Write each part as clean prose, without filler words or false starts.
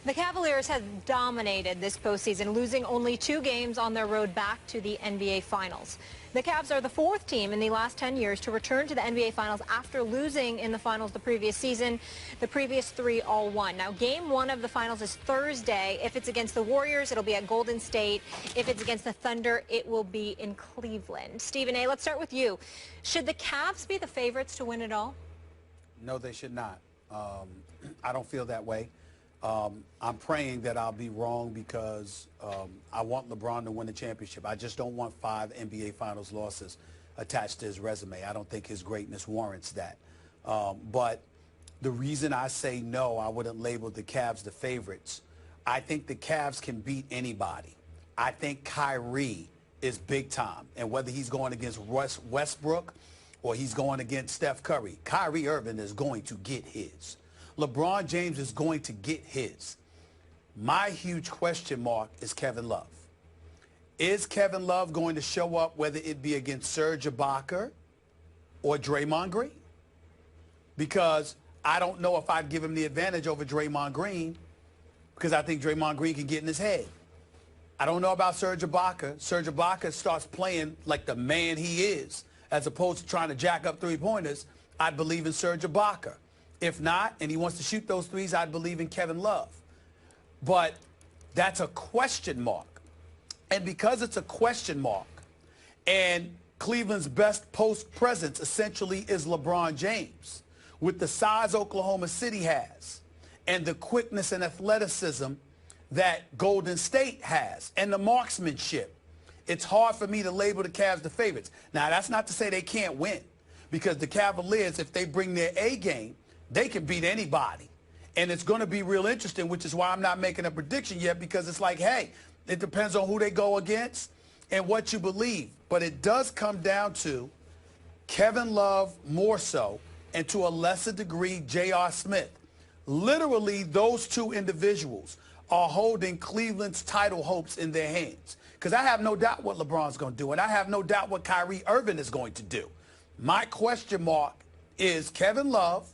The Cavaliers have dominated this postseason, losing only 2 games on their road back to the NBA Finals. The Cavs are the 4th team in the last 10 years to return to the NBA Finals after losing in the Finals the previous season. The previous 3 all won. Now, Game 1 of the Finals is Thursday. If it's against the Warriors, it'll be at Golden State. If it's against the Thunder, it will be in Cleveland. Stephen A., let's start with you. Should the Cavs be the favorites to win it all? No, they should not. I don't feel that way. I'm praying that I'll be wrong because I want LeBron to win the championship. I just don't want 5 NBA Finals losses attached to his resume. I don't think his greatness warrants that. But the reason I say no, I wouldn't label the Cavs the favorites. I think the Cavs can beat anybody. I think Kyrie is big time. And whether he's going against Westbrook or he's going against Steph Curry, Kyrie Irving is going to get his. LeBron James is going to get his. My huge question mark is Kevin Love. Is Kevin Love going to show up, whether it be against Serge Ibaka or Draymond Green? Because I don't know if I'd give him the advantage over Draymond Green because I think Draymond Green can get in his head. I don't know about Serge Ibaka. Serge Ibaka starts playing like the man he is as opposed to trying to jack up three-pointers. I'd believe in Serge Ibaka. If not, and he wants to shoot those threes, I'd believe in Kevin Love. But that's a question mark. And because it's a question mark, and Cleveland's best post presence essentially is LeBron James, with the size Oklahoma City has, and the quickness and athleticism that Golden State has, and the marksmanship, it's hard for me to label the Cavs the favorites. Now, that's not to say they can't win, because the Cavaliers, if they bring their A game, they can beat anybody. And it's going to be real interesting, which is why I'm not making a prediction yet, because it's like, hey, it depends on who they go against and what you believe. But it does come down to Kevin Love more so, and to a lesser degree, J.R. Smith. Literally, those 2 individuals are holding Cleveland's title hopes in their hands. Because I have no doubt what LeBron's going to do, and I have no doubt what Kyrie Irving is going to do. My question mark is Kevin Love,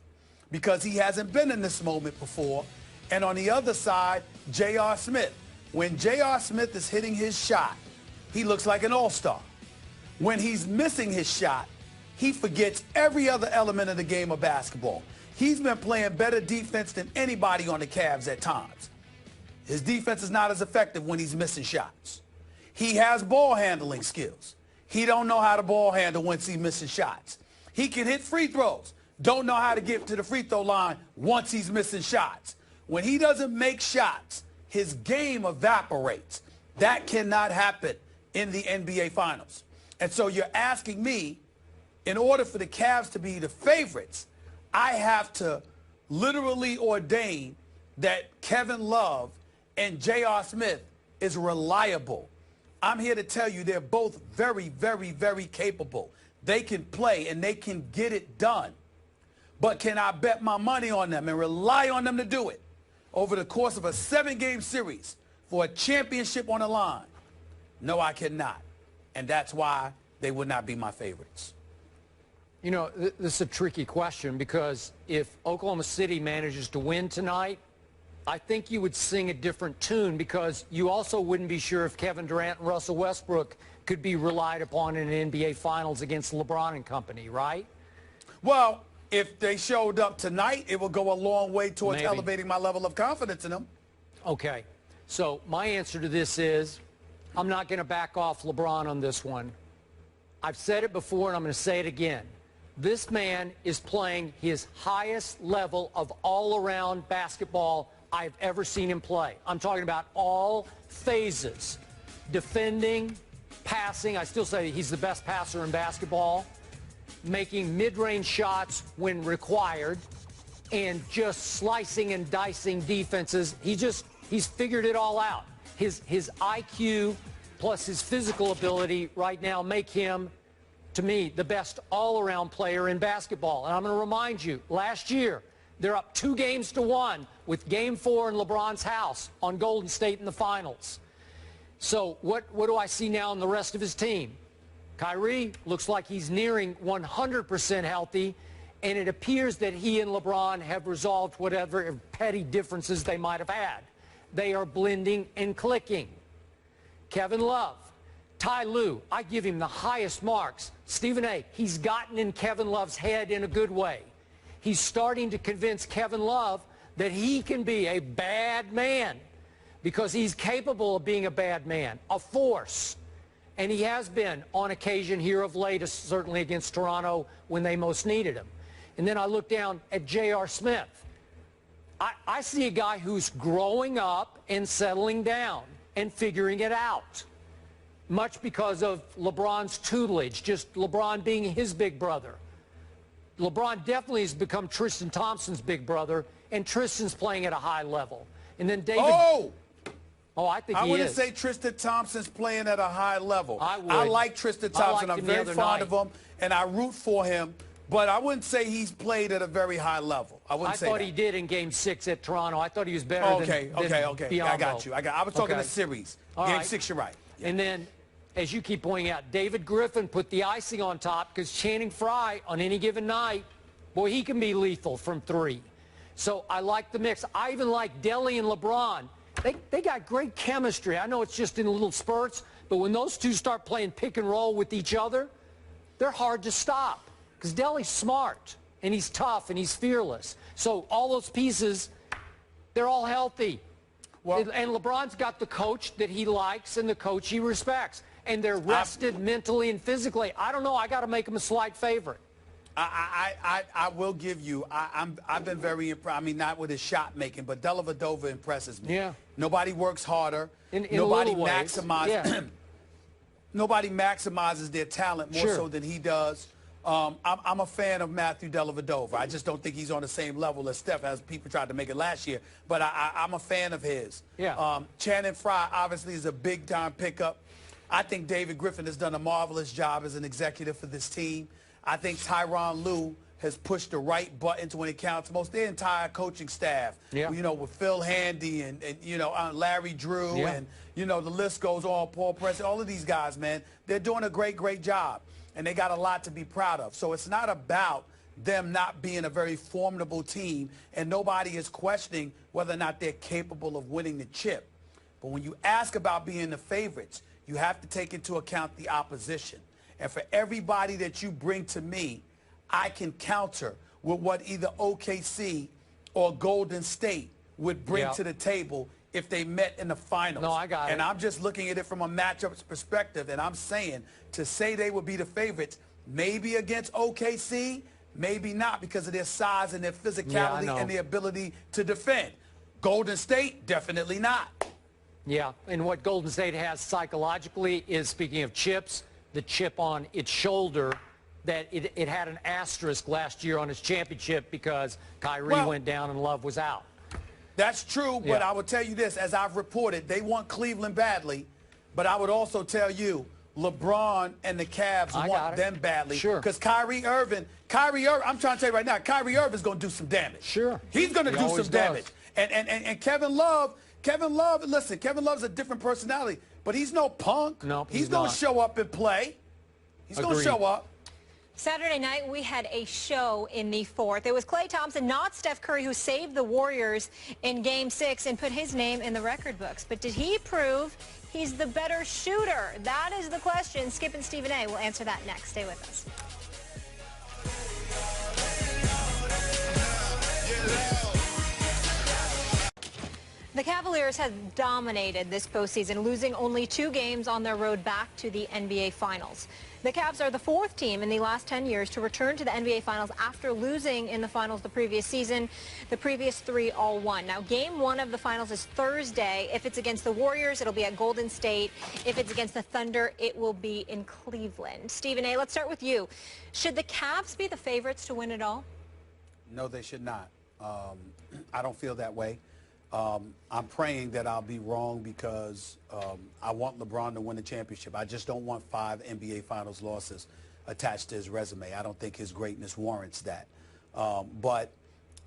because he hasn't been in this moment before. And on the other side, J.R. Smith. When J.R. Smith is hitting his shot, he looks like an all-star. When he's missing his shot, he forgets every other element of the game of basketball. He's been playing better defense than anybody on the Cavs at times. His defense is not as effective when he's missing shots. He has ball handling skills. He don't know how to ball handle once he's missing shots. He can hit free throws. Don't know how to get to the free throw line once he's missing shots. When he doesn't make shots, his game evaporates. That cannot happen in the NBA Finals. And so you're asking me, in order for the Cavs to be the favorites, I have to literally ordain that Kevin Love and J.R. Smith is reliable. I'm here to tell you they're both very, very, very capable. They can play and they can get it done. But can I bet my money on them and rely on them to do it over the course of a 7-game series for a championship on the line? No, I cannot. And that's why they would not be my favorites. You know, this is a tricky question, because if Oklahoma City manages to win tonight, I think you would sing a different tune, because you also wouldn't be sure if Kevin Durant and Russell Westbrook could be relied upon in an NBA Finals against LeBron and company, right? Well, if they showed up tonight, it will go a long way towards elevating my level of confidence in them. Okay. So my answer to this is I'm not going to back off LeBron on this one. I've said it before, and I'm going to say it again. This man is playing his highest level of all-around basketball I've ever seen him play. I'm talking about all phases. Defending, passing. I still say he's the best passer in basketball. Making mid-range shots when required, and just slicing and dicing defenses. He's figured it all out. His IQ plus his physical ability right now make him, to me, the best all-around player in basketball. And I'm going to remind you, last year, they're up 2-1 with Game 4 in LeBron's house on Golden State in the Finals. So what do I see now in the rest of his team? Kyrie looks like he's nearing 100% healthy, and it appears that he and LeBron have resolved whatever petty differences they might have had. They are blending and clicking. Kevin Love, Ty Lue, I give him the highest marks. Stephen A., he's gotten in Kevin Love's head in a good way. He's starting to convince Kevin Love that he can be a bad man because he's capable of being a bad man, a force. And he has been on occasion here of late, certainly against Toronto when they most needed him. And then I look down at J.R. Smith. I see a guy who's growing up and settling down and figuring it out, much because of LeBron's tutelage, just LeBron being his big brother. LeBron definitely has become Tristan Thompson's big brother, and Tristan's playing at a high level. And then David... Oh, I think he is. I wouldn't say Tristan Thompson's playing at a high level. I would. I like Tristan Thompson. I'm very fond of him, and I root for him. But I wouldn't say he's played at a very high level. I wouldn't say that. I thought he did in Game 6 at Toronto. I thought he was better than Biombo. I got you. I was talking the series. Game 6, you're right. Yeah. And then, as you keep pointing out, David Griffin put the icing on top because Channing Frye, on any given night, boy, he can be lethal from 3. So I like the mix. I even like Delly and LeBron. They got great chemistry. I know it's just in little spurts, but when those two start playing pick and roll with each other, they're hard to stop because Delly's smart, and he's tough, and he's fearless. So all those pieces, they're all healthy. Well, and LeBron's got the coach that he likes and the coach he respects, and they're rested mentally and physically. I don't know. I got to make him a slight favorite. I will give you. I've been very impressed. I mean, not with his shot making, but Dellavedova impresses me. Yeah. Nobody works harder. Nobody maximizes. Yeah. Nobody maximizes their talent more so than he does. I'm a fan of Matthew Dellavedova. I just don't think he's on the same level as Steph, as people tried to make it last year. But I'm a fan of his. Yeah. Channing Frye obviously is a big-time pickup. I think David Griffin has done a marvelous job as an executive for this team. I think Tyronn Lue has pushed the right buttons when it counts most. Their entire coaching staff, you know, with Phil Handy and you know, Larry Drew and, you know, the list goes on, Paul Press, all of these guys, man, they're doing a great job. And they got a lot to be proud of. So it's not about them not being a very formidable team, and nobody is questioning whether or not they're capable of winning the chip. But when you ask about being the favorites, you have to take into account the opposition. And for everybody that you bring to me, I can counter with what either OKC or Golden State would bring to the table if they met in the finals. No, I got it. And I'm just looking at it from a matchup perspective, and I'm saying to say they would be the favorites, maybe against OKC, maybe not because of their size and their physicality and their ability to defend. Golden State, definitely not. Yeah, and what Golden State has psychologically is, speaking of chips, the chip on its shoulder that it had an asterisk last year on its championship because Kyrie went down and Love was out. That's true, but I will tell you this, as I've reported, they want Cleveland badly, but I would also tell you LeBron and the Cavs want them badly. Sure. Because Kyrie Irving, I'm trying to tell you right now, Kyrie Irving's going to do some damage. Sure. He's going to do some damage. And Kevin Love, listen, Kevin Love's a different personality, but he's no punk. No, he's going to show up and play. He's going to show up. Saturday night, we had a show in the fourth. It was Klay Thompson, not Steph Curry, who saved the Warriors in Game 6 and put his name in the record books. But did he prove he's the better shooter? That is the question. Skip and Stephen A. will answer that next. Stay with us. The Cavaliers have dominated this postseason, losing only 2 games on their road back to the NBA Finals. The Cavs are the 4th team in the last 10 years to return to the NBA Finals after losing in the Finals the previous season. The previous 3 all won. Now, Game 1 of the Finals is Thursday. If it's against the Warriors, it'll be at Golden State. If it's against the Thunder, it will be in Cleveland. Stephen A., let's start with you. Should the Cavs be the favorites to win it all? No, they should not. I don't feel that way. I'm praying that I'll be wrong because I want LeBron to win the championship. I just don't want 5 NBA Finals losses attached to his resume. I don't think his greatness warrants that. But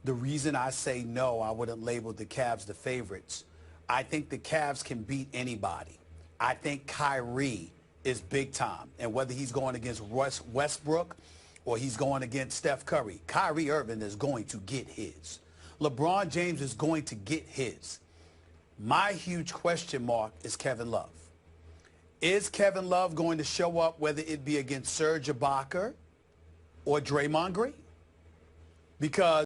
the reason I say no, I wouldn't label the Cavs the favorites. I think the Cavs can beat anybody. I think Kyrie is big time. And whether he's going against Westbrook or he's going against Steph Curry, Kyrie Irving is going to get his. LeBron James is going to get his. My huge question mark is Kevin Love. Is Kevin Love going to show up, whether it be against Serge Ibaka or Draymond Green? Because